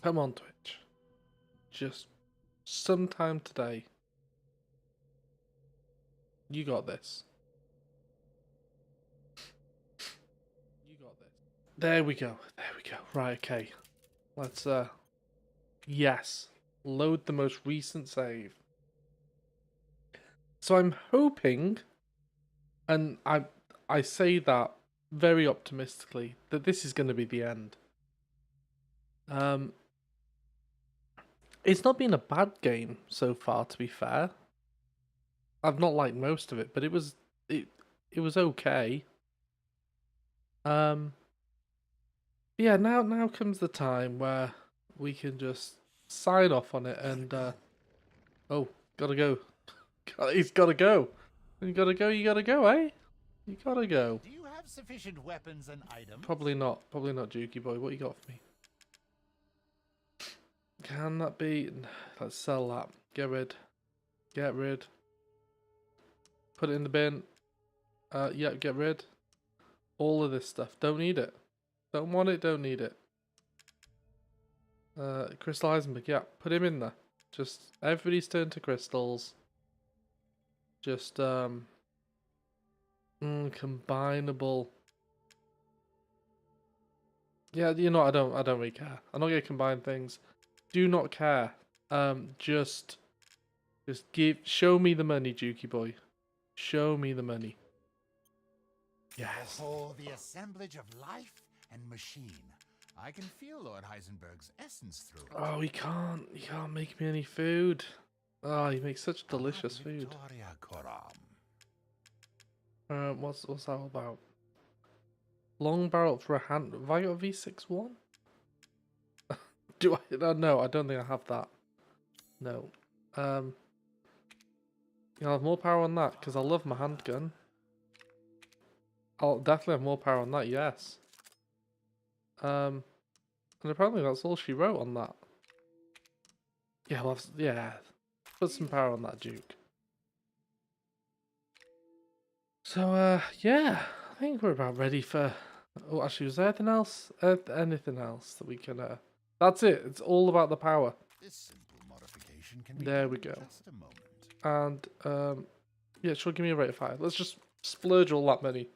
Come on, Twitch. Just sometime today. You got this. You got this. There we go. There we go. Right, okay. Let's, yes. Load the most recent save. So I'm hoping, and I say that very optimistically, that this is going to be the end. It's not been a bad game so far, to be fair. I've not liked most of it, but it was okay. Yeah, now comes the time where we can just sign off on it and oh, gotta go. He's gotta go. You gotta go, eh? You gotta go. Do you have sufficient weapons and items? Probably not, Jukey boy. What you got for me? Can that be? Let's sell that. Get rid. Get rid. Put it in the bin. Yeah, get rid. All of this stuff. Don't need it. Don't want it, don't need it. Crystal Eisenberg, yeah, put him in there. Just everybody's turned to crystals. Just combinable. Yeah, you know, I don't really care. I'm not gonna combine things. Do not care. Just show me the money, Jukey boy. Show me the money. Yes. Oh, the assemblage of life and machine. I can feel Lord Heisenberg's essence through it. Oh, he can't make me any food. Oh, he makes such delicious food. What's that all about? Long barrel for a hand. Have I got a V61? Do I? No, I don't think I have that. No. You'll have more power on that because I love my handgun. I'll definitely have more power on that. Yes. And apparently that's all she wrote on that. Yeah, well, yeah. Put some power on that, Duke. So, yeah. I think we're about ready for... Oh, actually, was there anything else? Anything else that we can... That's it. It's all about the power. This simple modification can be there we go. Just a moment. And, yeah, sure, give me a rate of fire. Let's just splurge all that money.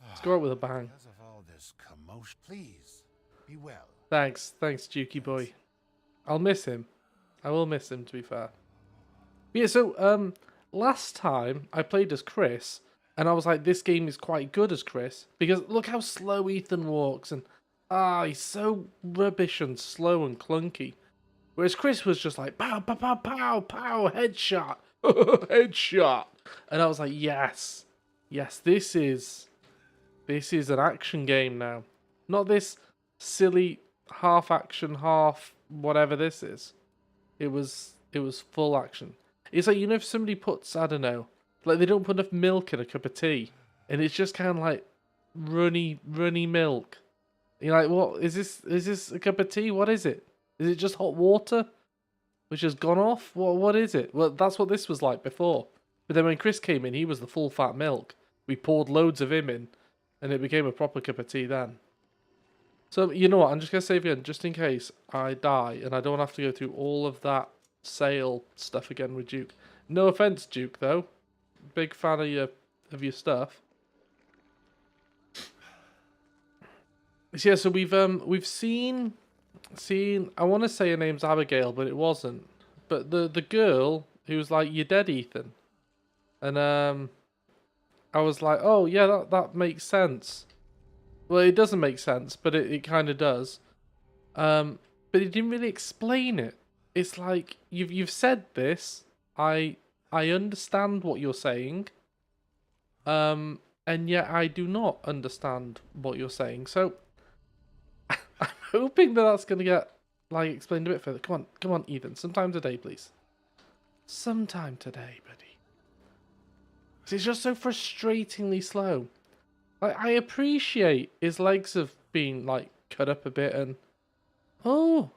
Let's go out with a bang. Because of all this commotion, please, be well. Thanks, Jukey boy. I'll miss him. I will miss him, to be fair. But yeah, so last time I played as Chris, and I was like, this game is quite good as Chris because look how slow Ethan walks, and he's so rubbish and slow and clunky. Whereas Chris was just like pow pow pow pow pow headshot, headshot, and I was like, yes, this is an action game now, not this silly half action, half whatever this is. It was full action. It's like, you know, if somebody puts, I don't know, like they don't put enough milk in a cup of tea, and it's just kind of like runny milk. You're like, what is this? Is this a cup of tea? What is it? Is it just hot water, which has gone off? What is it? Well, that's what this was like before. But then when Chris came in, he was the full fat milk. We poured loads of him in, and it became a proper cup of tea then. So, you know what, I'm just going to save again, just in case I die, and I don't have to go through all of that sale stuff again with Duke. No offense, Duke, though. Big fan of your stuff. So, yeah, so we've seen, I want to say her name's Abigail, but it wasn't. But the girl who was like, "You're dead, Ethan." And, I was like, oh, yeah, that makes sense. Well, it doesn't make sense, but it kind of does. But it didn't really explain it. It's like, you've said this. I understand what you're saying. And yet I do not understand what you're saying. So, I'm hoping that that's going to get, like, explained a bit further. Come on, Ethan. Sometime today, please. Sometime today, buddy. It's just so frustratingly slow. Like, I appreciate his legs have been, like, cut up a bit and... Oh,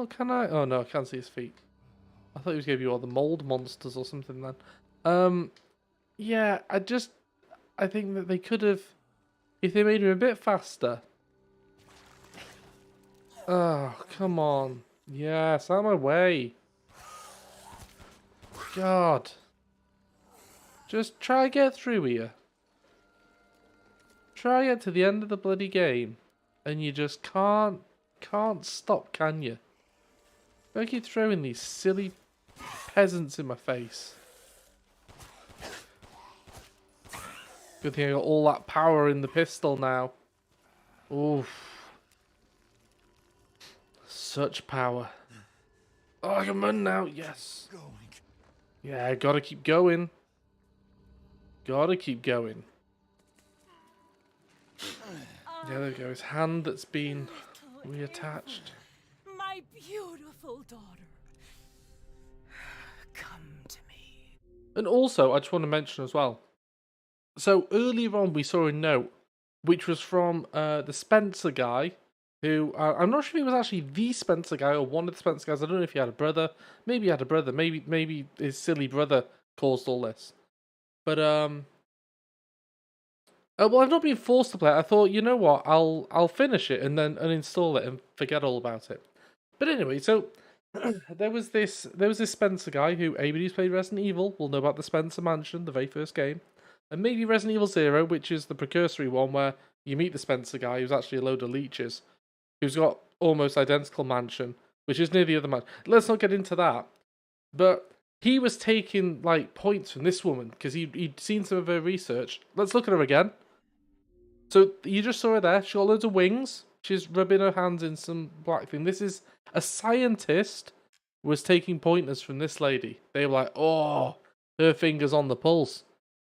can I? Oh, no, I can't see his feet. I thought he was going to be all the mold monsters or something then. Yeah, I think that they could have... If they made him a bit faster... Oh, come on. Yes, out of my way. God. Just try get through here. Try get to the end of the bloody game. And you just can't stop, can you? I keep throwing these silly peasants in my face. Good thing I got all that power in the pistol now. Oof. Such power. Oh, I can run now. Yes. Yeah, gotta keep going. Gotta keep going. Yeah, there we go. His hand that's been reattached. My beautiful daughter. Come to me. And also, I just want to mention as well. So earlier on, we saw a note, which was from the Spencer guy, who I'm not sure if he was actually the Spencer guy or one of the Spencer guys. I don't know if he had a brother. Maybe he had a brother. Maybe his silly brother caused all this. But well, I've not been forced to play it. I thought, you know what, I'll finish it and then uninstall it and forget all about it. But anyway, so there was this Spencer guy who anybody who's played Resident Evil will know about the Spencer Mansion, the very first game, and maybe Resident Evil 0, which is the precursory one where you meet the Spencer guy who's actually a load of leeches, who's got almost identical mansion, which is near the other mansion. Let's not get into that. But he was taking like points from this woman because he'd seen some of her research. Let's look at her again. So you just saw her there. She got loads of wings. She's rubbing her hands in some black thing. This is a scientist was taking pointers from this lady. They were like, oh, her finger's on the pulse.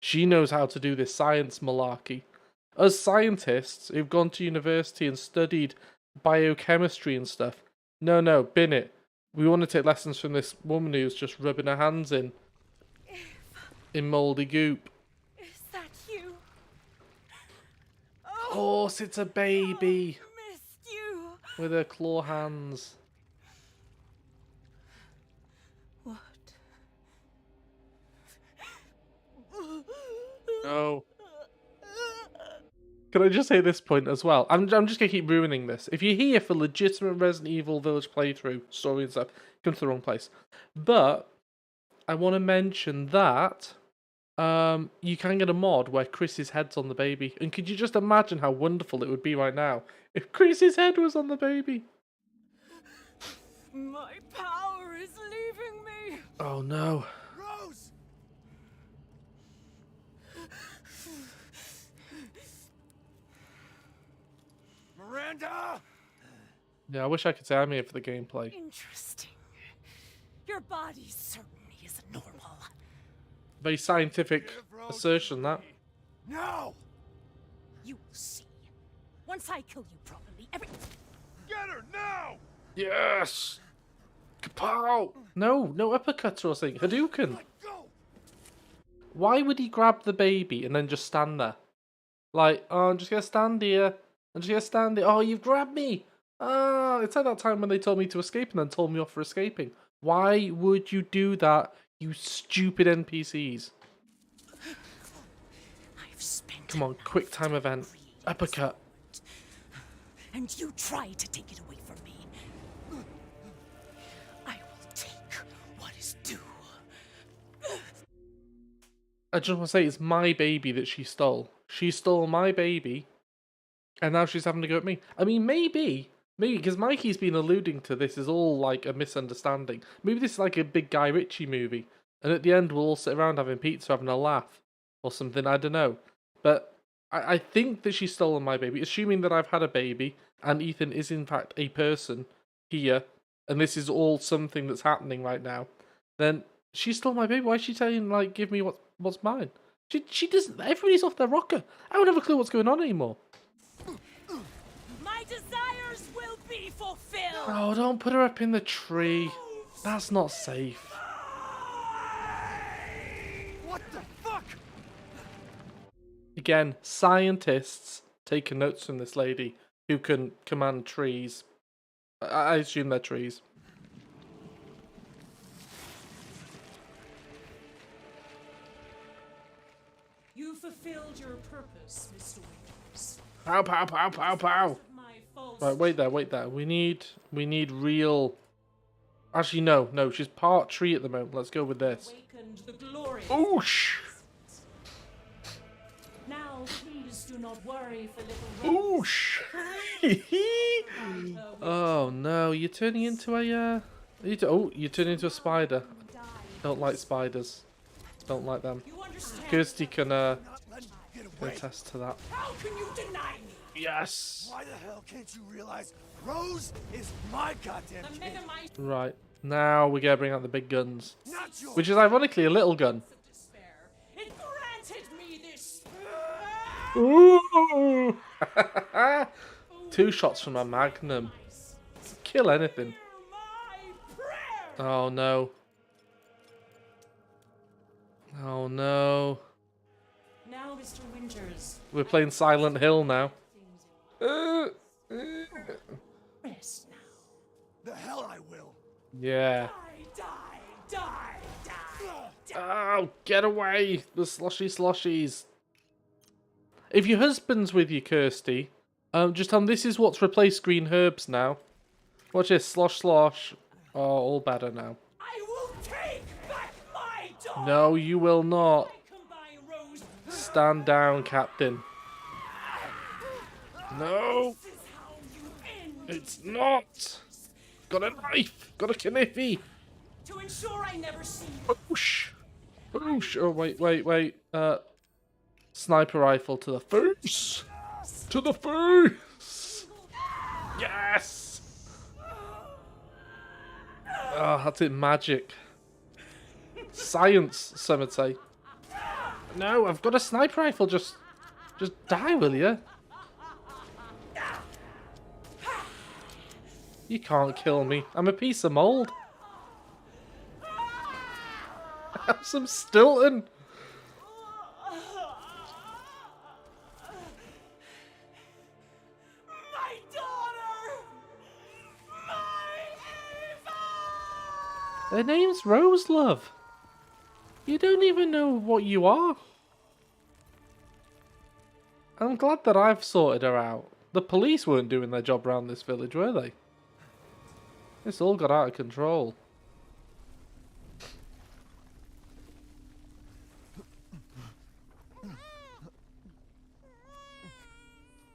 She knows how to do this science malarkey. As scientists who've gone to university and studied biochemistry and stuff, no, bin it. We want to take lessons from this woman who's just rubbing her hands in mouldy goop. Is that you? Of course, it's a baby Missed you. with her claw hands. What? No. Can I just say at this point as well? I'm just gonna keep ruining this. If you're here for legitimate Resident Evil Village playthrough, story and stuff, come to the wrong place. But I want to mention that you can get a mod where Chris's head's on the baby. And could you just imagine how wonderful it would be right now if Chris's head was on the baby? My power is leaving me. Oh no. Rose! Miranda! Yeah, I wish I could say I'm here for the gameplay. Interesting. Your body certainly is normal. Very scientific Give Rose assertion, to that. me. No! You will see. Once I kill you properly, Get her now! Yes! Kapow! No uppercuts or something. Hadouken! Let go! Why would he grab the baby and then just stand there? Like, oh, I'm just gonna stand here. I'm just gonna stand here. Oh, you've grabbed me! Ah, it's like that time when they told me to escape and then told me off for escaping. Why would you do that, you stupid NPCs? I've spent Come on, quick time event. Uppercut. and you try to take it away from me. I will take what is due. I just want to say, it's my baby that she stole. She stole my baby, and now she's having to go at me. I mean, maybe, because Mikey's been alluding to this is all like a misunderstanding. Maybe this is like a big Guy Ritchie movie, and at the end we'll all sit around having pizza, having a laugh, or something, I don't know. But I think that she's stolen my baby, assuming that I've had a baby, and Ethan is in fact a person here, and this is all something that's happening right now, then she stole my baby. Why is she telling, like, give me what's mine? She doesn't, everybody's off their rocker. I don't have a clue what's going on anymore. My desires will be fulfilled. Oh, don't put her up in the tree. That's not safe. What the fuck? Again, scientists taking notes from this lady who can command trees. I assume they're trees. You fulfilled your purpose, Mr. Winters. Pow, pow, pow, pow, pow. My fault Right, wait there, wait there. We need real. Actually, no, she's part tree at the moment. Let's go with this. Awakened the glory. Oosh! Now please do not worry for little Rose. Oosh! Oh no, you're turning into a you're turning into a spider. Don't like spiders. Don't like them. You understand? Kirsty can Not let me get away. attest to that. How can you deny me? Yes. Why the hell can't you realize Rose is my goddamn The kid? Megamite Right. Now we gotta bring out the big guns. Not yours. Which is ironically a little gun. of despair. It granted me this. Ooh! 2 shots from a magnum. Kill anything. Hear my prayer. Oh no. Oh no. Now, Mr. Winters, We're playing Silent Hill now. rest now. The hell I will. Yeah. Die. Oh, get away! The sloshies. If your husband's with you, Kirsty, just tell him this is what's replaced green herbs now. Watch this, slosh. Oh, all better now. I will take back my daughter. No, you will not. Combine Rose. Stand down, Captain. No, This is how you end. it's not. Got a knife. Got a kniffy. To ensure I never see you. Oosh. Oosh. Oh, wait. Sniper rifle to the face. To the face. Yes. Oh, that's it. Magic. Science, some would say. No, I've got a sniper rifle. Just die, will you? You can't kill me. I'm a piece of mold. Have some Stilton. My daughter. My Eva. Her name's Rose, love. You don't even know what you are. I'm glad that I've sorted her out. The police weren't doing their job around this village, were they? This all got out of control.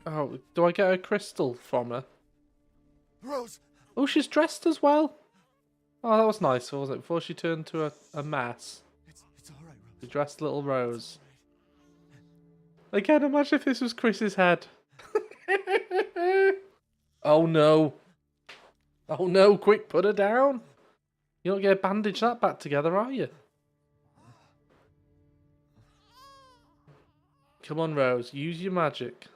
Oh, do I get a crystal from her? Rose. Oh, she's dressed as well. Oh, that was nice, wasn't it? Before she turned to a mess. It's all right, Rose. She dressed little Rose. Again, imagine if this was Chris's head. Oh no. Oh no, quick, put her down. You don't get to bandage that back together, are you? Come on, Rose, use your magic.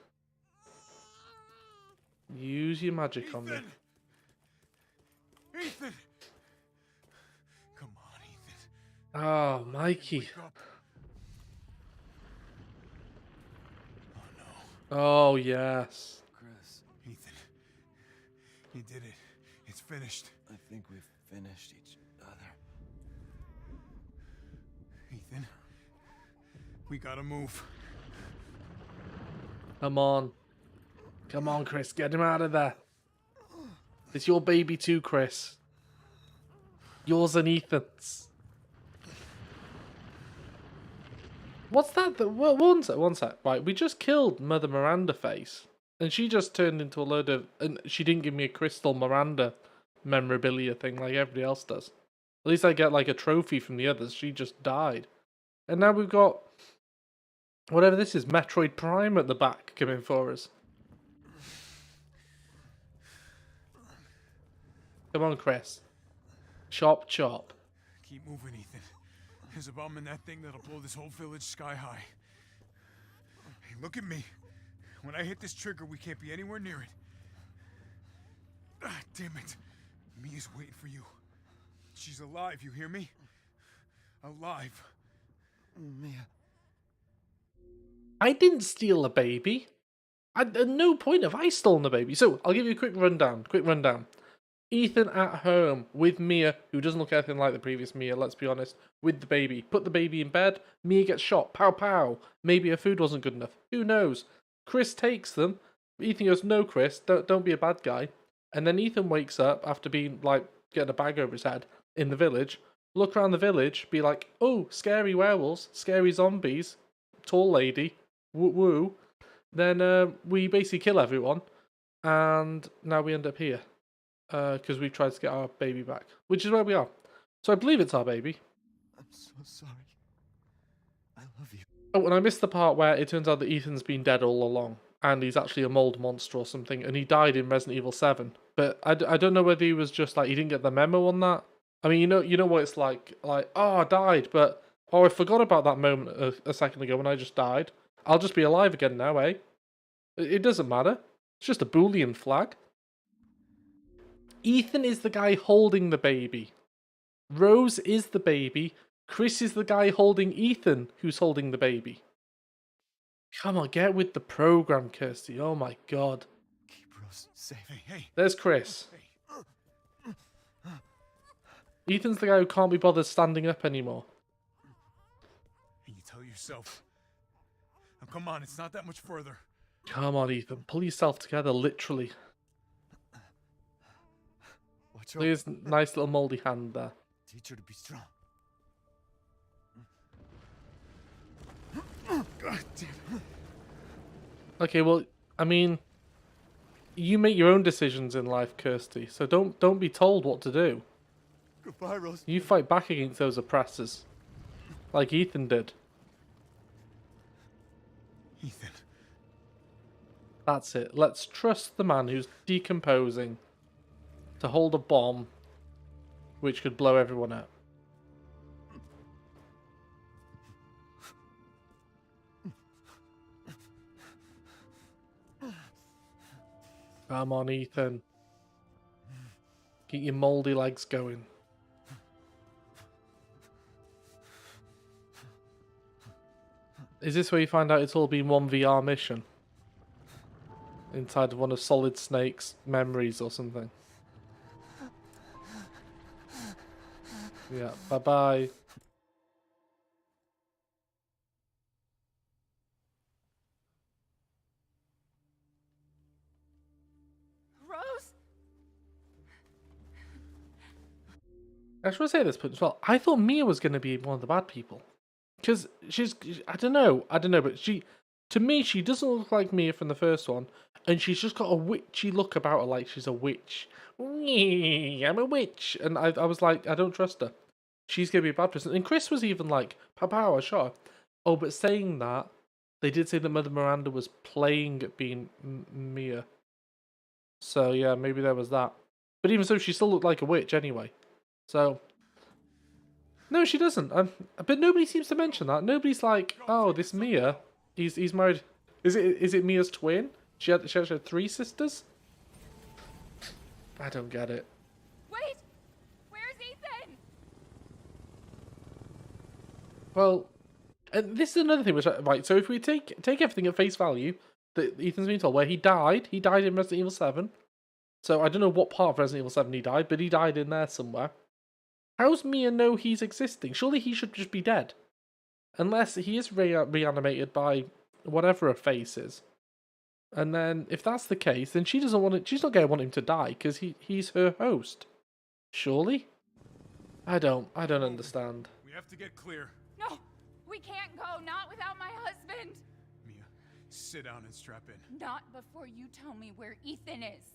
Use your magic on me. Ethan. Come on, Ethan. Oh, Mikey. Wake up. Oh, yes. Chris, Ethan. You did it. It's finished. I think we've finished each other. Ethan. We gotta move. Come on. Come on, Chris, get him out of there. It's your baby too, Chris. Yours and Ethan's. What's that? One sec. Right, we just killed Mother Miranda Face. And she just turned into a load of... And she didn't give me a crystal Miranda memorabilia thing like everybody else does. At least I get like a trophy from the others. She just died. And now we've got... Whatever this is, Metroid Prime at the back coming for us. Come on, Chris. Chop, chop. Keep moving, Ethan. There's a bomb in that thing that'll blow this whole village sky high. Hey, look at me. When I hit this trigger, we can't be anywhere near it. Ah, damn it. Mia's waiting for you. She's alive, you hear me? Alive. Mia. I didn't steal a baby. At no point have I stolen a baby. So, I'll give you a quick rundown. Ethan at home with Mia, who doesn't look anything like the previous Mia, let's be honest, with the baby. Put the baby in bed, Mia gets shot, pow pow. Maybe her food wasn't good enough, who knows. Chris takes them, Ethan goes, no, Chris, don't be a bad guy. And then Ethan wakes up after being like getting a bag over his head in the village, look around the village, be like, oh, scary werewolves, scary zombies, tall lady, woo woo. Then we basically kill everyone, and now we end up here because we tried to get our baby back, which is where we are. So I believe it's our baby. I'm so sorry. I love you. Oh, and I missed the part where it turns out that Ethan's been dead all along, and he's actually a mold monster or something, and he died in Resident Evil 7. But I don't know whether he was just like, he didn't get the memo on that. I mean, you know what it's like, oh, I died, but, oh, I forgot about that moment a second ago when I just died. I'll just be alive again now, eh? It doesn't matter. It's just a Boolean flag. Ethan is the guy holding the baby. Rose is the baby. Chris is the guy holding Ethan, who's holding the baby. Come on, get with the program, Kirsty. Oh my god. Keep Rose safe. Hey. There's Chris. Hey. Ethan's the guy who can't be bothered standing up anymore. And you tell yourself. Now, come on, it's not that much further. Come on, Ethan. Pull yourself together, literally. Watch out. There's a nice little moldy hand there. Teach her to be strong. God damn. Okay, well, I mean, you make your own decisions in life, Kirsty. So don't be told what to do. Goodbye, Rose. You fight back against those oppressors, like Ethan did. Ethan. That's it. Let's trust the man who's decomposing to hold a bomb which could blow everyone up. Come on, Ethan. Get your moldy legs going. Is this where you find out it's all been one VR mission? Inside of one of Solid Snake's memories or something? Yeah, bye-bye. Rose? I just want to say this point as well. I thought Mia was going to be one of the bad people. Because I don't know, but to me, she doesn't look like Mia from the first one. And she's just got a witchy look about her, like she's a witch. I'm a witch. And I was like, I don't trust her. She's going to be a bad person. And Chris was even like, pow, I shot her. Oh, but saying that, they did say that Mother Miranda was playing at being Mia. So, yeah, maybe there was that. But even so, she still looked like a witch anyway. So, no, she doesn't. But nobody seems to mention that. Nobody's like, oh, this Mia, he's married. Is it Mia's twin? She actually had 3 sisters? I don't get it. Wait! Where's Ethan? Well, and this is another thing which right. So if we take everything at face value that Ethan's been told, where he died in Resident Evil 7. So I don't know what part of Resident Evil 7 he died, but he died in there somewhere. How's Mia know he's existing? Surely he should just be dead, unless he is reanimated by whatever her face is. And then if that's the case, then she doesn't want it. She's not going to want him to die because he's her host. Surely, I don't understand. We have to get clear. No, we can't go. Not without my husband. Mia, sit down and strap in. Not before you tell me where Ethan is.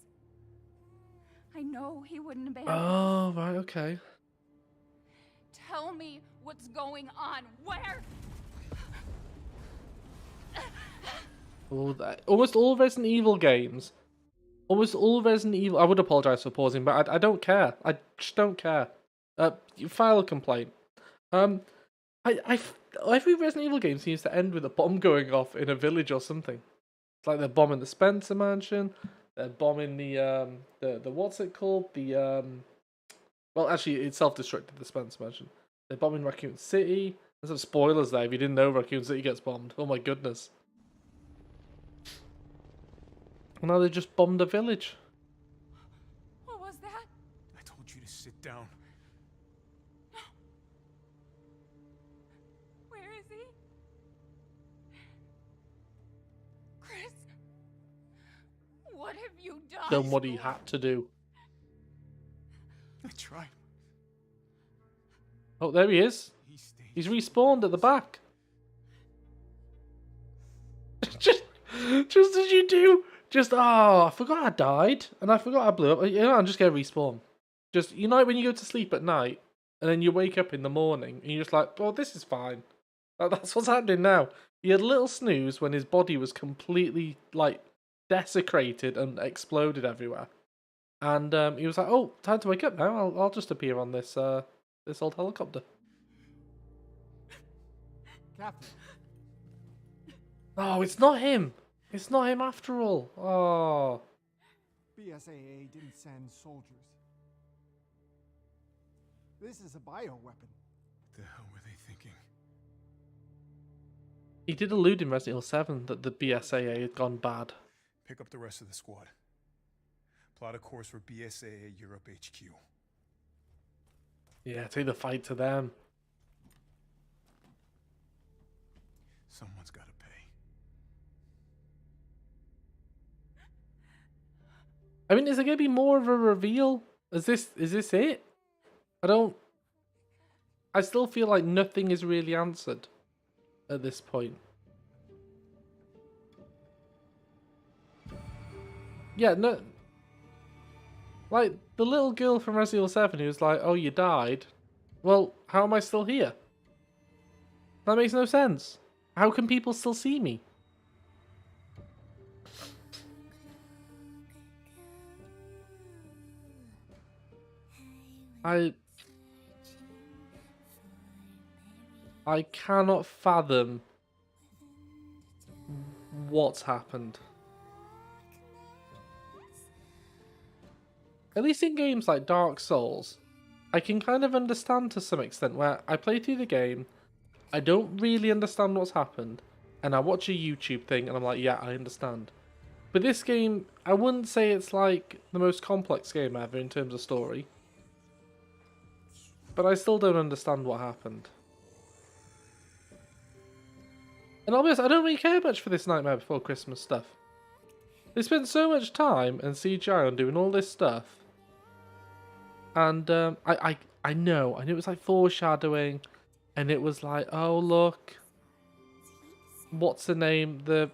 I know he wouldn't abandon us. Oh, right, okay. Tell me what's going on. Where? Almost all Resident Evil games. Almost all Resident Evil. I would apologize for pausing, but I don't care. I just don't care. File a complaint. Every Resident Evil game seems to end with a bomb going off in a village or something. It's like they're bombing the Spencer Mansion. They're bombing the what's it called? Well, actually, it's self-destructed, the Spencer Mansion. They're bombing Raccoon City. There's some spoilers there if you didn't know Raccoon City gets bombed. Oh my goodness. Now they just bombed a village. What was that? I told you to sit down. Where is he? Chris? have you done? done what he had to do. I tried. Oh, there he is. He stayed. He's respawned at the back. just as you do. I forgot I died, and I forgot I blew up. You know, I'm just gonna respawn. Just, you know, when you go to sleep at night, and then you wake up in the morning, and you're just like, oh, this is fine. That's what's happening now. He had a little snooze when his body was completely, like, desecrated and exploded everywhere. And he was like, oh, time to wake up now. I'll just appear on this this old helicopter. Captain, Oh, it's not him. It's not him after all. Oh. BSAA didn't send soldiers. This is a bioweapon. What the hell were they thinking? He did allude in Resident Evil 7 that the BSAA had gone bad. Pick up the rest of the squad. Plot a course for BSAA Europe HQ. Yeah, take the fight to them. Someone's got to pay. I mean, is there going to be more of a reveal? Is this it? I still feel like nothing is really answered at this point. Yeah, no. Like, the little girl from Resident Evil 7 who was like, oh, you died. Well, how am I still here? That makes no sense. How can people still see me? I cannot fathom what's happened. At least in games like Dark Souls, I can kind of understand to some extent where I play through the game, I don't really understand what's happened, and I watch a YouTube thing and I'm like, yeah, I understand. But this game, I wouldn't say it's like the most complex game ever in terms of story. But I still don't understand what happened. And I'll be honest, I don't really care much for this Nightmare Before Christmas stuff. They spent so much time and CGI on doing all this stuff. And I know it was like foreshadowing. And it was like, oh look. What's her name? The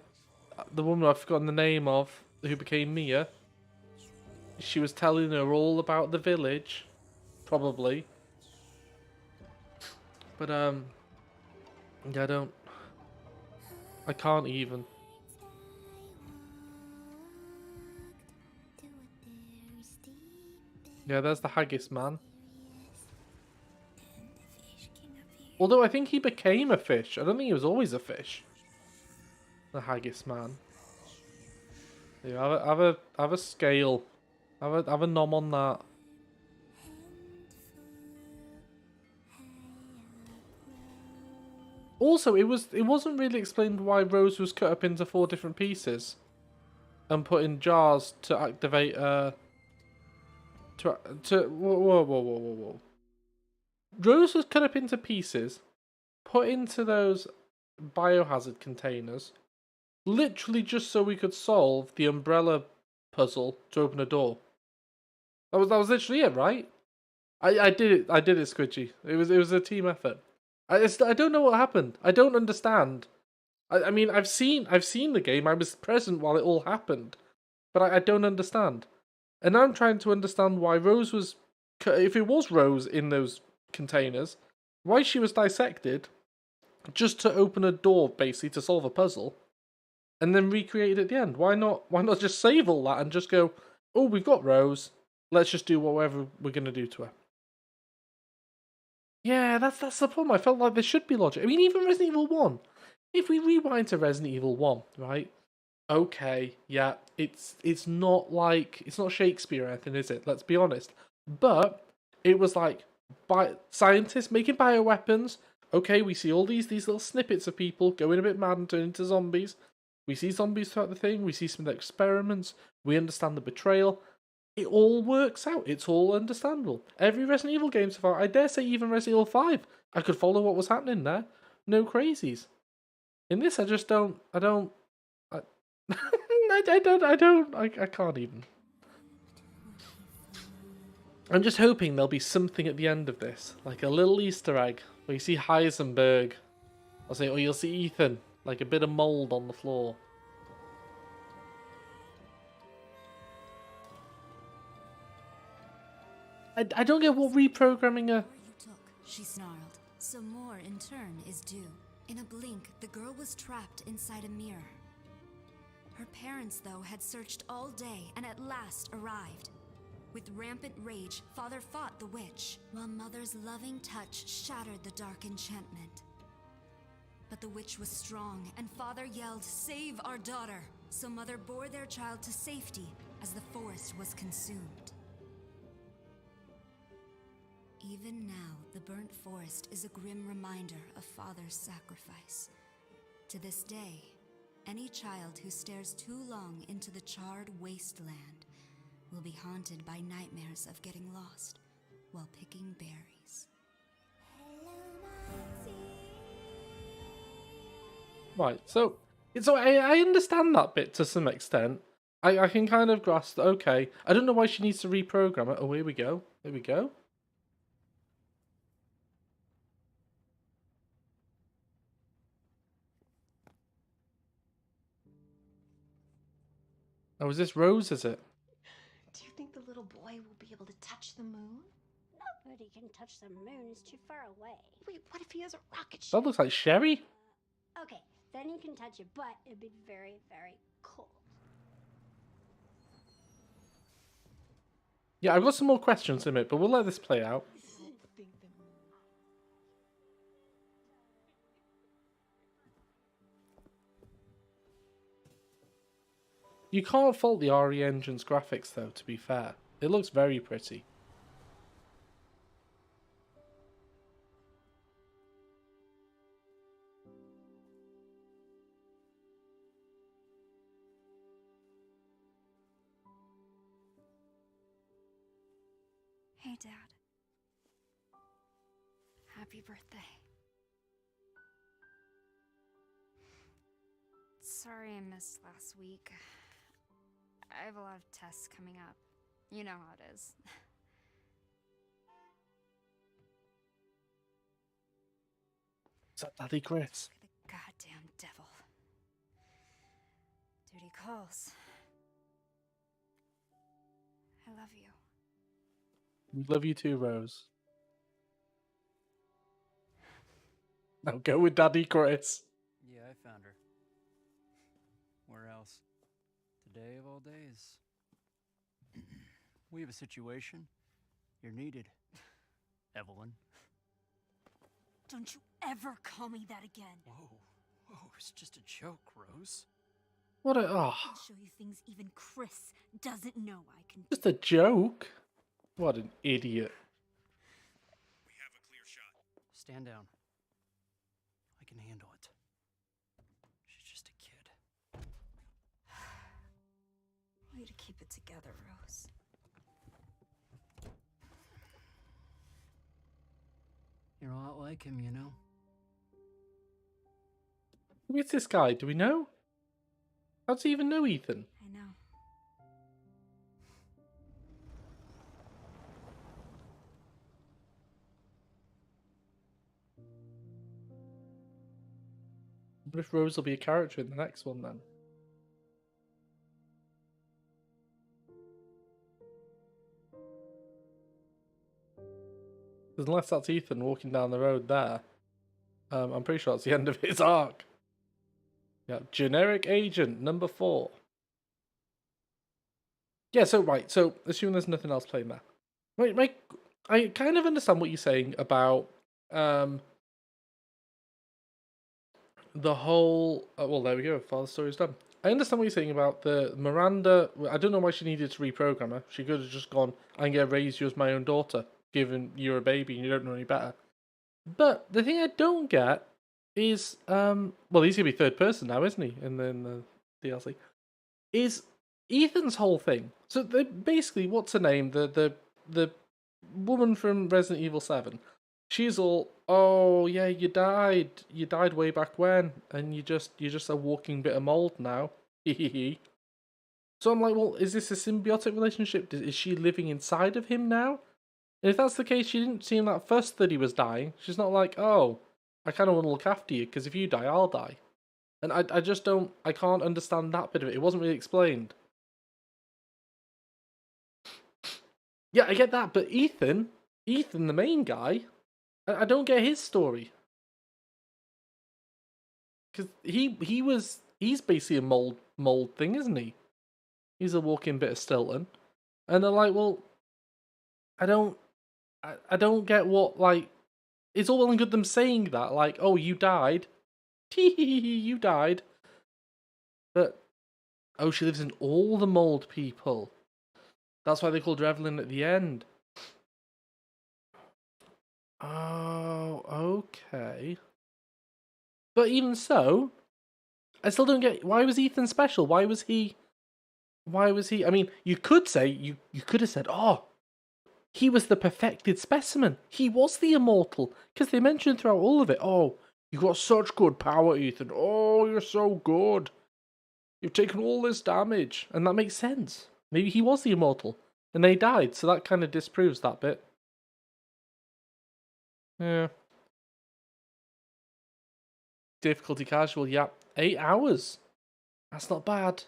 woman I've forgotten the name of, who became Mia. She was telling her all about the village. Probably. But yeah, I can't even. Yeah, there's the haggis man. Although I think he became a fish. I don't think he was always a fish. The haggis man. Yeah, have a scale. Have a nom on that. Also, it wasn't really explained why Rose was cut up into 4 different pieces and put in jars to activate whoa. Rose was cut up into pieces, put into those biohazard containers, literally just so we could solve the umbrella puzzle to open a door. That was literally it, right? I did it, Squidgy. It was a team effort. I don't know what happened. I don't understand. I mean, I've seen the game. I was present while it all happened, but I don't understand. And now I'm trying to understand why Rose was, if it was Rose in those containers, why she was dissected, just to open a door, basically to solve a puzzle, and then recreate it at the end. Why not just save all that and just go, oh, we've got Rose. Let's just do whatever we're gonna do to her. Yeah, that's the problem. I felt like there should be logic. I mean, even Resident Evil 1. If we rewind to Resident Evil 1, right? Okay, yeah, it's not Shakespeare or anything, is it? Let's be honest. But it was like scientists making bioweapons. Okay, we see all these little snippets of people going a bit mad and turning into zombies. We see zombies throughout the thing. We see some of the experiments. We understand the betrayal. It all works out. It's all understandable. Every Resident Evil game so far, I dare say even Resident Evil 5, I could follow what was happening there. No crazies. In this, I don't... I I can't even. I'm just hoping there'll be something at the end of this, like a little Easter egg where you see Heisenberg, or you'll see Ethan, like a bit of mold on the floor. I don't get what reprogramming a. You took, she snarled. Some more in turn is due. In a blink, the girl was trapped inside a mirror. Her parents, though, had searched all day and at last arrived. With rampant rage, Father fought the witch, while Mother's loving touch shattered the dark enchantment. But the witch was strong, and Father yelled, "Save our daughter!" So Mother bore their child to safety as the forest was consumed. Even now, the burnt forest is a grim reminder of Father's sacrifice. To this day, any child who stares too long into the charred wasteland will be haunted by nightmares of getting lost while picking berries. Right, so I understand that bit to some extent. I can kind of grasp that, okay. I don't know why she needs to reprogram it. Oh, here we go. Here we go. Oh, is this Rose, is it? Do you think the little boy will be able to touch the moon? Nobody can touch the moon, it's too far away. Wait, what if he has a rocket ship? That looks like Sherry. Okay, then you can touch it, but it'd be very, very cold. Yeah, I've got some more questions in it, but we'll let this play out. You can't fault the RE Engine's graphics, though, to be fair. It looks very pretty. Hey, Dad. Happy birthday. Sorry I missed last week. I have a lot of tests coming up. You know how it is. Is that Daddy Chris? The goddamn devil. Duty calls. I love you. We love you too, Rose. Now go with Daddy Chris. Yeah, I found her. Where else? Today of all days. We have a situation. You're needed, Evelyn. Don't you ever call me that again. Whoa, it's just a joke, Rose. What a... Oh, I'll show you things even Chris doesn't know I can do. just a joke. What an idiot. We have a clear shot. Stand down. I can handle it. She's just a kid. Way to keep it together, Rose. You're a lot like him, you know? Who is this guy? Do we know? How does he even know Ethan? I know. I wonder if Rose will be a character in the next one then. Because unless that's Ethan walking down the road there, I'm pretty sure that's the end of his arc. Yeah, generic agent number 4. Yeah, so right, so assuming there's nothing else playing there. Right, I kind of understand what you're saying about the whole. Well, there we go. Father's story's done. I understand what you're saying about the Miranda. I don't know why she needed to reprogram her. She could have just gone, "I'm gonna raise you as my own daughter, given you're a baby and you don't know any better." But the thing I don't get is, well, he's gonna be third person now, isn't he? And then the DLC is Ethan's whole thing. So basically, what's her name? The woman from Resident Evil 7. She's all, "Oh yeah, you died way back when, and you're just a walking bit of mold now." So I'm like, well, is this a symbiotic relationship? Is she living inside of him now? And if that's the case, she didn't seem that fussed that he was dying. She's not like, oh, I kind of want to look after you, because if you die, I'll die. And I just don't, I can't understand that bit of it. It wasn't really explained. Yeah, I get that, but Ethan, the main guy, I don't get his story. Because he's basically a mold thing, isn't he? He's a walking bit of Stilton. And they're like, well, I don't get what, like, it's all well and good them saying that, like, oh, you died. You died. But, oh, she lives in all the mold people. That's why they called her Evelyn at the end. Oh, okay. But even so, I still don't get, why was Ethan special? Why was he, I mean, you could say, you could have said, oh, he was the perfected specimen. He was the immortal. Because they mentioned throughout all of it, oh, you got such good power, Ethan. Oh, you're so good. You've taken all this damage. And that makes sense. Maybe he was the immortal. And they died, so that kind of disproves that bit. Yeah. Difficulty casual, yeah. 8 hours. That's not bad.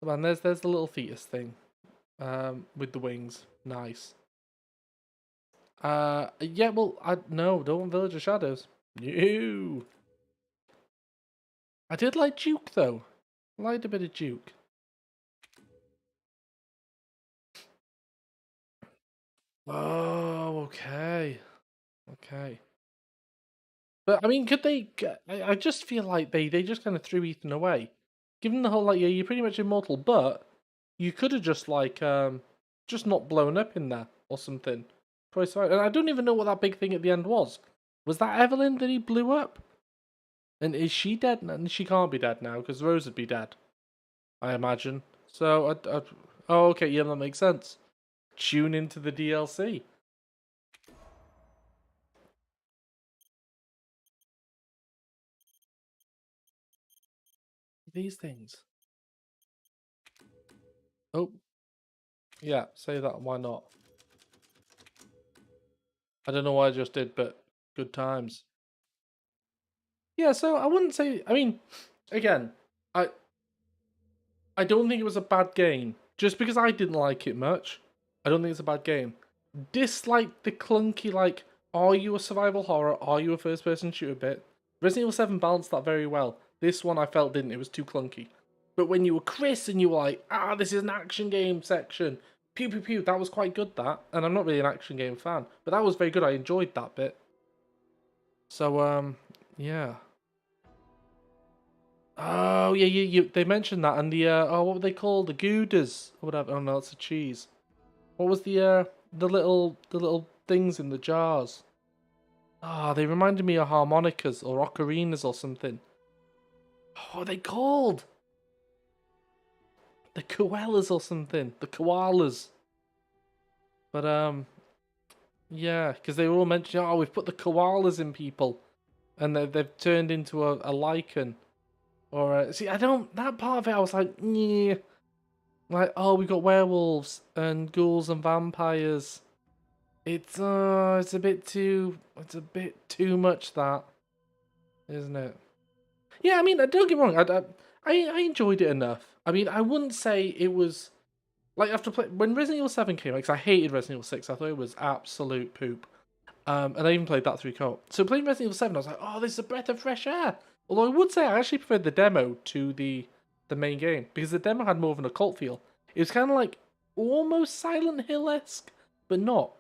Man, there's the little fetus thing. With the wings. Nice. Yeah, well, no, don't want Village of Shadows. No. I did like Duke, though. I liked a bit of Duke. Oh, okay. Okay. But, I mean, could they... I just feel like they just kind of threw Ethan away. Given the whole, like, yeah, you're pretty much immortal, but you could have just, like, just not blown up in there or something. Twice. And I don't even know what that big thing at the end was. Was that Evelyn that he blew up? And is she dead? And she can't be dead now, because Rose would be dead. I imagine. So, oh, okay, yeah, that makes sense. Tune into the DLC. These things. Oh. Yeah, say that, why not? I don't know why I just did, but good times. Yeah, so I wouldn't say, I mean, again, I don't think it was a bad game. Just because I didn't like it much, I don't think it's a bad game. Dislike the clunky, like, are you a survival horror? Are you a first person shooter bit? Resident Evil 7 balanced that very well. This one I felt didn't, it was too clunky. But when you were Chris and you were like, this is an action game section, pew pew pew, that was quite good, that. And I'm not really an action game fan, but that was very good, I enjoyed that bit. So, yeah. Oh, yeah, they mentioned that, and the, what were they called? The Goudas, or whatever. Oh, no, it's a cheese. What was the little things in the jars? They reminded me of harmonicas or ocarinas or something. What are they called? The koalas or something. The koalas. But, yeah, because they were all mentioning, we've put the koalas in people. And they've turned into a lichen. Or, see, that part of it, I was like, yeah. Like, we got werewolves and ghouls and vampires. It's a bit too much, that, isn't it? Yeah, I mean, don't get me wrong, I enjoyed it enough. I mean, I wouldn't say it was, like, after when Resident Evil 7 came out, because I hated Resident Evil 6, I thought it was absolute poop. And I even played that through co-op. So playing Resident Evil 7, I was like, this is a breath of fresh air. Although I would say I actually preferred the demo to the main game, because the demo had more of an occult feel. It was kind of like almost Silent Hill-esque, but not.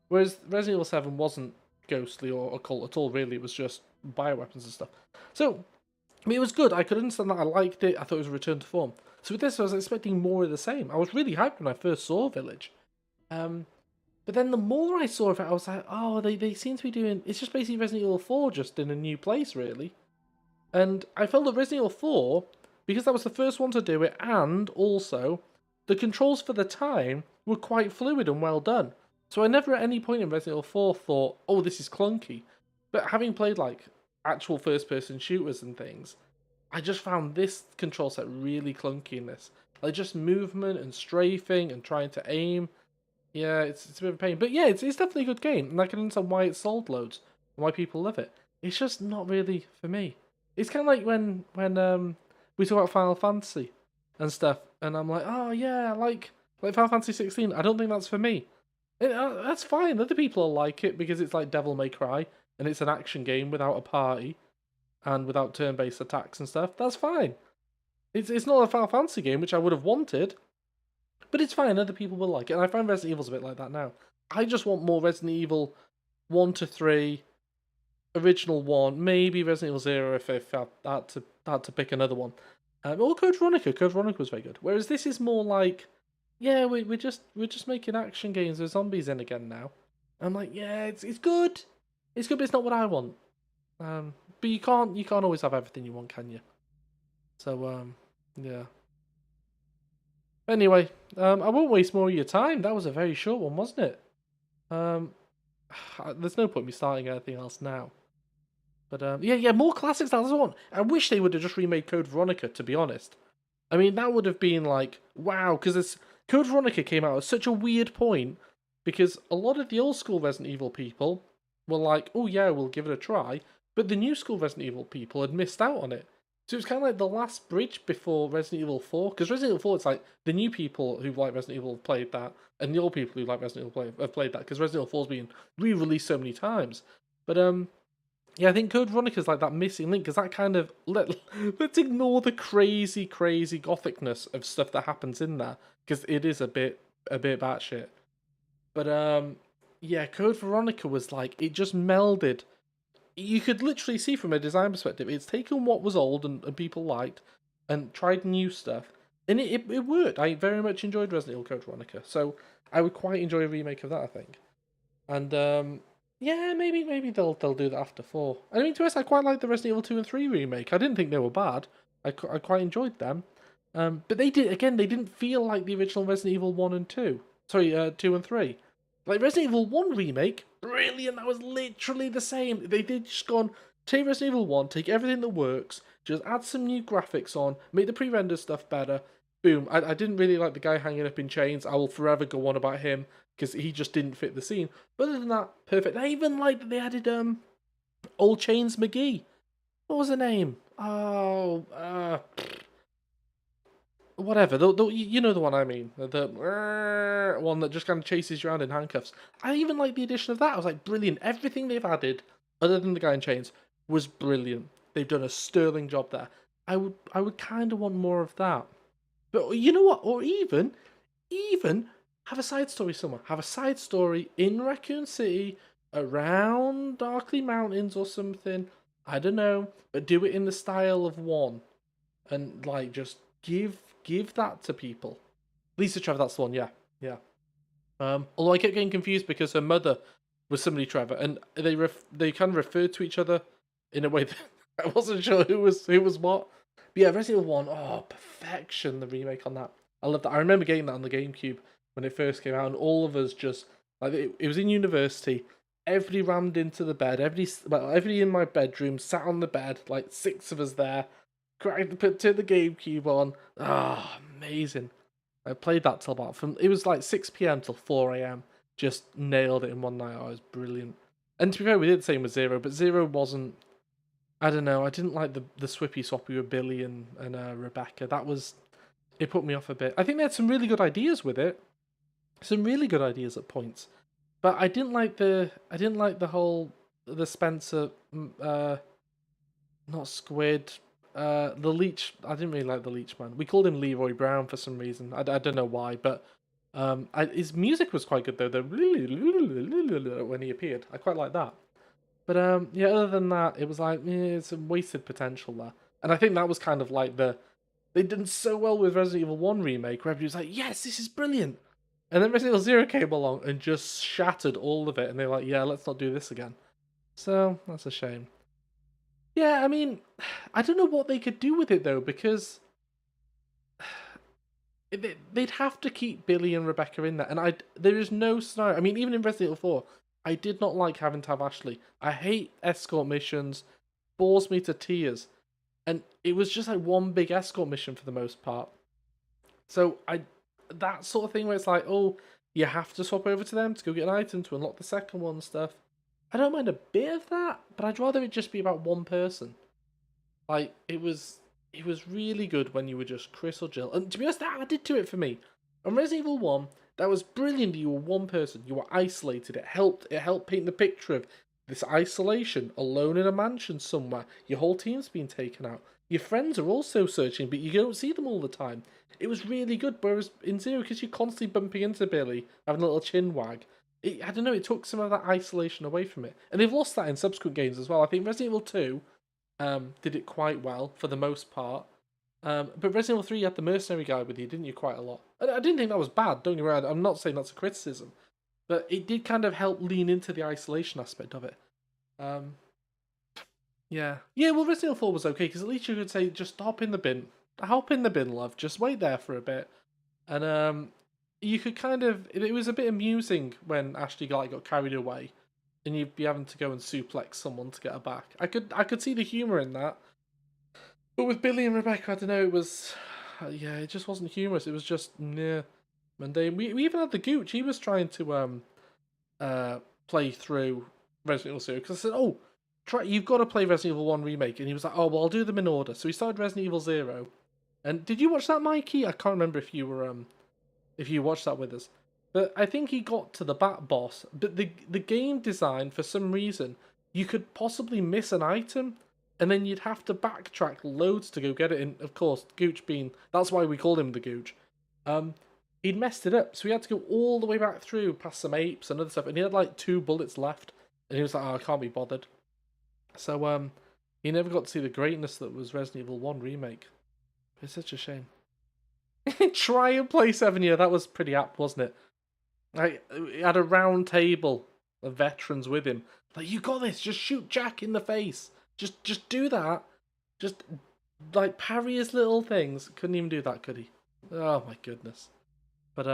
Whereas Resident Evil 7 wasn't ghostly or occult at all, really. It was just bioweapons and stuff. So, I mean, it was good. I could understand that. I liked it. I thought it was a return to form. So with this, I was expecting more of the same. I was really hyped when I first saw Village. But then the more I saw of it, I was like, they seem to be doing... It's just basically Resident Evil 4 just in a new place, really. And I felt that Resident Evil 4, because that was the first one to do it, and also the controls for the time were quite fluid and well done. So I never at any point in Resident Evil 4 thought, this is clunky. But having played, like, actual first-person shooters and things, I just found this control set really clunky in this. Like, just movement and strafing and trying to aim. Yeah, it's a bit of a pain. But yeah, it's definitely a good game, and I can understand why it's sold loads, and why people love it. It's just not really for me. It's kind of like when we talk about Final Fantasy and stuff, and I'm like, oh yeah, like Final Fantasy 16. I don't think that's for me. That's fine. Other people will like it because it's like Devil May Cry, and it's an action game without a party and without turn-based attacks and stuff. That's fine. It's not a Final Fantasy game, which I would have wanted, but it's fine. Other people will like it, and I find Resident Evil's a bit like that now. I just want more Resident Evil 1 to 3, original 1, maybe Resident Evil 0 if I had to pick another one. Or Code Veronica. Code Veronica was very good. Whereas this is more like, yeah, we're just making action games with zombies in again now. I'm like, yeah, it's good. It's good, but it's not what I want. But you can't always have everything you want, can you? So yeah. Anyway, I won't waste more of your time. That was a very short one, wasn't it? There's no point me starting anything else now. But yeah, more classic styles. I wish they would have just remade Code Veronica, to be honest. I mean, that would have been like, wow, because Code Veronica came out at such a weird point, because a lot of the old school Resident Evil people were like, oh yeah, we'll give it a try, but the new school Resident Evil people had missed out on it. So it was kind of like the last bridge before Resident Evil 4, because Resident Evil 4, it's like the new people who like Resident Evil have played that, and the old people who like Resident Evil have played that, because Resident Evil 4's been re-released so many times. But yeah, I think Code Veronica's like that missing link, because that kind of let's ignore the crazy gothicness of stuff that happens in there, because it is a bit batshit. But yeah, Code Veronica was like, it just melded. You could literally see from a design perspective, it's taken what was old and people liked, and tried new stuff, and it worked. I very much enjoyed Resident Evil Code Veronica, so I would quite enjoy a remake of that, I think. And yeah, maybe they'll do that after 4. I mean, to us, I quite like the Resident Evil 2 and 3 remake. I didn't think they were bad. I quite enjoyed them. But they didn't feel like the original Resident Evil 1 and 2. Sorry, 2 and 3. Like Resident Evil 1 remake, brilliant. That was literally the same. They did just gone, take Resident Evil 1, take everything that works, just add some new graphics on, make the pre-rendered stuff better. Boom. I didn't really like the guy hanging up in chains. I will forever go on about him, because he just didn't fit the scene. But other than that, perfect. I even like that they added Old Chains McGee. What was her name? Oh, whatever. You know the one I mean. The one that just kind of chases you around in handcuffs. I even like the addition of that. I was like, brilliant. Everything they've added, other than the guy in chains, was brilliant. They've done a sterling job there. I would kind of want more of that. But you know what? Or even have a side story somewhere. Have a side story in Raccoon City, around Darkly Mountains or something. I don't know. But do it in the style of 1. And like just give that to people. Lisa Trevor, that's the one, yeah. Although I kept getting confused because her mother was somebody Trevor, and they kind of referred to each other in a way that I wasn't sure who was what. But yeah, Resident Evil 1, oh, perfection, the remake on that. I love that. I remember getting that on the GameCube when it first came out, and all of us just, like, it was in university, everybody rammed into the bed, everybody in my bedroom sat on the bed, like 6 of us there, turned the GameCube on. Ah, amazing. I played that till it was like 6 p.m. till 4 a.m. Just nailed it in one night. Oh, it was brilliant. And to be fair, we did the same with Zero, but Zero wasn't, I don't know, I didn't like the swippy swappy with Billy and Rebecca. It put me off a bit. I think they had some really good ideas with it. Some really good ideas at points. But I didn't like the whole, the Spencer, not Squid, the Leech. I didn't really like the Leech man. We called him Leroy Brown for some reason. I don't know why, but his music was quite good though. When he appeared, I quite like that. But yeah, other than that, it was like it's a wasted potential there. And I think that was kind of like they did so well with Resident Evil 1 remake, where everybody was like, yes, this is brilliant. And then Resident Evil 0 came along and just shattered all of it, and they're like, yeah, let's not do this again. So that's a shame. Yeah, I mean, I don't know what they could do with it though, because they'd have to keep Billy and Rebecca in there, and there is no scenario. I mean, even in Resident Evil 4, I did not like having to have Ashley. I hate escort missions, bores me to tears. and it was just like one big escort mission for the most part. So that sort of thing where it's like, oh, you have to swap over to them to go get an item to unlock the second one and stuff. I don't mind a bit of that, but I'd rather it just be about one person. Like it was really good when you were just Chris or Jill, and to be honest, that added to it for me. On Resident Evil 1, that was brilliant. You were one person, you were isolated. It helped paint the picture of this isolation, alone in a mansion somewhere. Your whole team's been taken out. Your friends are also searching, but you don't see them all the time. It was really good. Whereas in Zero, because you're constantly bumping into Billy, having a little chin wag, I don't know, it took some of that isolation away from it. And they've lost that in subsequent games as well. I think Resident Evil 2 did it quite well for the most part. But Resident Evil 3, you had the mercenary guy with you, didn't you, quite a lot? I didn't think that was bad, don't get me wrong. I'm not saying that's a criticism. But it did kind of help lean into the isolation aspect of it. Yeah. Yeah, well, Resident Evil 4 was okay, because at least you could say, just hop in the bin. Hop in the bin, love. Just wait there for a bit. And you could kind of... It was a bit amusing when Ashley got carried away, and you'd be having to go and suplex someone to get her back. I could see the humour in that. But with Billy and Rebecca, I don't know, it was... Yeah, it just wasn't humorous. It was just, mundane. We even had the Gooch. He was trying to play through Resident Evil 0, because I said, oh, you've got to play Resident Evil 1 Remake. And he was like, oh, well, I'll do them in order. So he started Resident Evil 0. And did you watch that, Mikey? I can't remember if you were if you watched that with us. But I think he got to the Bat Boss. But the game design, for some reason, you could possibly miss an item, and then you'd have to backtrack loads to go get it. And of course, Gooch being... That's why we called him the Gooch. He'd messed it up, so he had to go all the way back through, past some apes and other stuff, and he had like 2 bullets left. And he was like, oh, I can't be bothered. So, he never got to see the greatness that was Resident Evil 1 Remake. It's such a shame. Try and play 7 year. That was pretty apt, wasn't it? Like, he had a round table of veterans with him. Like, you got this. Just shoot Jack in the face. Just do that. Just like parry his little things. Couldn't even do that, could he? Oh my goodness. But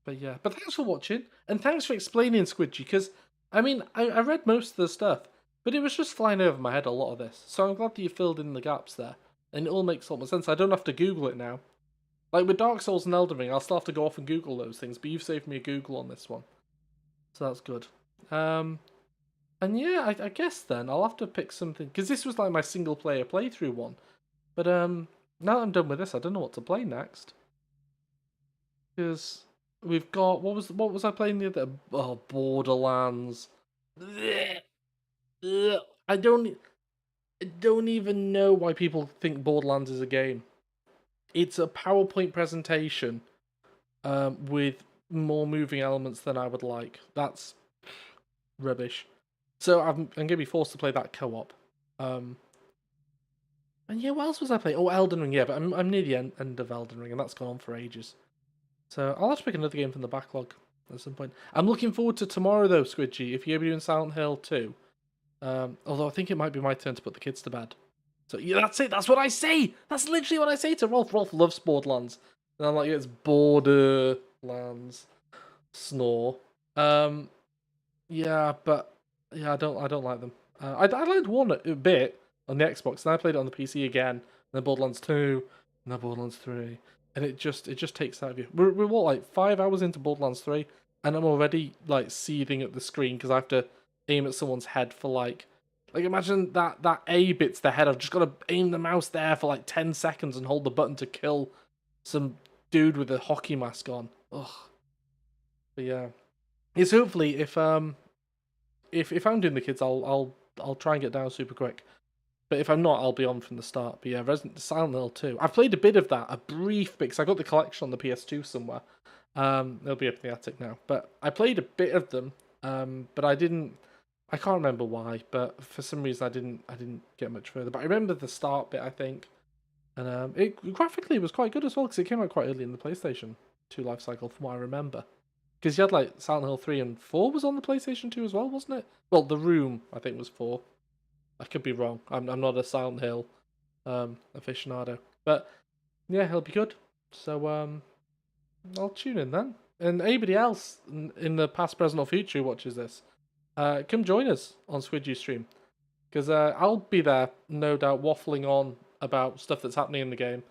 yeah. But thanks for watching, and thanks for explaining Squidgy. Because I mean, I read most of the stuff, but it was just flying over my head, a lot of this. So I'm glad that you filled in the gaps there, and it all makes a lot more sense. I don't have to Google it now. Like with Dark Souls and Elden Ring, I'll still have to go off and Google those things, but you've saved me a Google on this one. So that's good. And yeah, I guess then I'll have to pick something, because this was like my single player playthrough one. But now that I'm done with this, I don't know what to play next. Because we've got, what was I playing the other? Oh, Borderlands. I don't even know why people think Borderlands is a game. It's a PowerPoint presentation with more moving elements than I would like. That's rubbish. So I'm going to be forced to play that co-op. And yeah, what else was I playing? Oh, Elden Ring, yeah, but I'm near the end of Elden Ring, and that's gone on for ages. So I'll have to pick another game from the backlog at some point. I'm looking forward to tomorrow, though, Squidgy, if you're doing Silent Hill 2. Although I think it might be my turn to put the kids to bed. So yeah, that's it. That's what I say. That's literally what I say to Rolf. Rolf loves Borderlands, and I'm like, it's Borderlands. Snore. Yeah, but yeah, I don't like them. I liked one a bit on the Xbox, and I played it on the PC again. And then Borderlands 2, and then Borderlands 3, and it just takes out of you. We're what, like 5 hours into Borderlands 3, and I'm already like seething at the screen because I have to aim at someone's head for like imagine that A bit's the head. I've just got to aim the mouse there for like 10 seconds and hold the button to kill some dude with a hockey mask on. Ugh. But yeah, it's hopefully if I'm doing the kids, I'll try and get down super quick. But if I'm not, I'll be on from the start. But yeah, Silent Hill 2. I've played a bit of that, a brief bit, because I got the collection on the PS2 somewhere. They'll be up in the attic now. But I played a bit of them, but I can't remember why, but for some reason I didn't get much further. But I remember the start bit, I think. And it graphically was quite good as well, because it came out quite early in the PlayStation 2 life cycle, from what I remember. Because you had like Silent Hill 3 and 4 was on the PlayStation 2 as well, wasn't it? Well, The Room, I think, was 4. I could be wrong. I'm not a Silent Hill aficionado. But yeah, he'll be good. So I'll tune in then. And anybody else in the past, present, or future who watches this, come join us on Squidgy Stream. Because I'll be there, no doubt, waffling on about stuff that's happening in the game,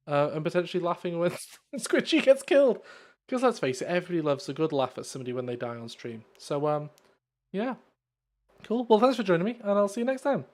and potentially laughing when Squidgy gets killed. Because let's face it, everybody loves a good laugh at somebody when they die on stream. So, yeah. Cool. Well, thanks for joining me, and I'll see you next time.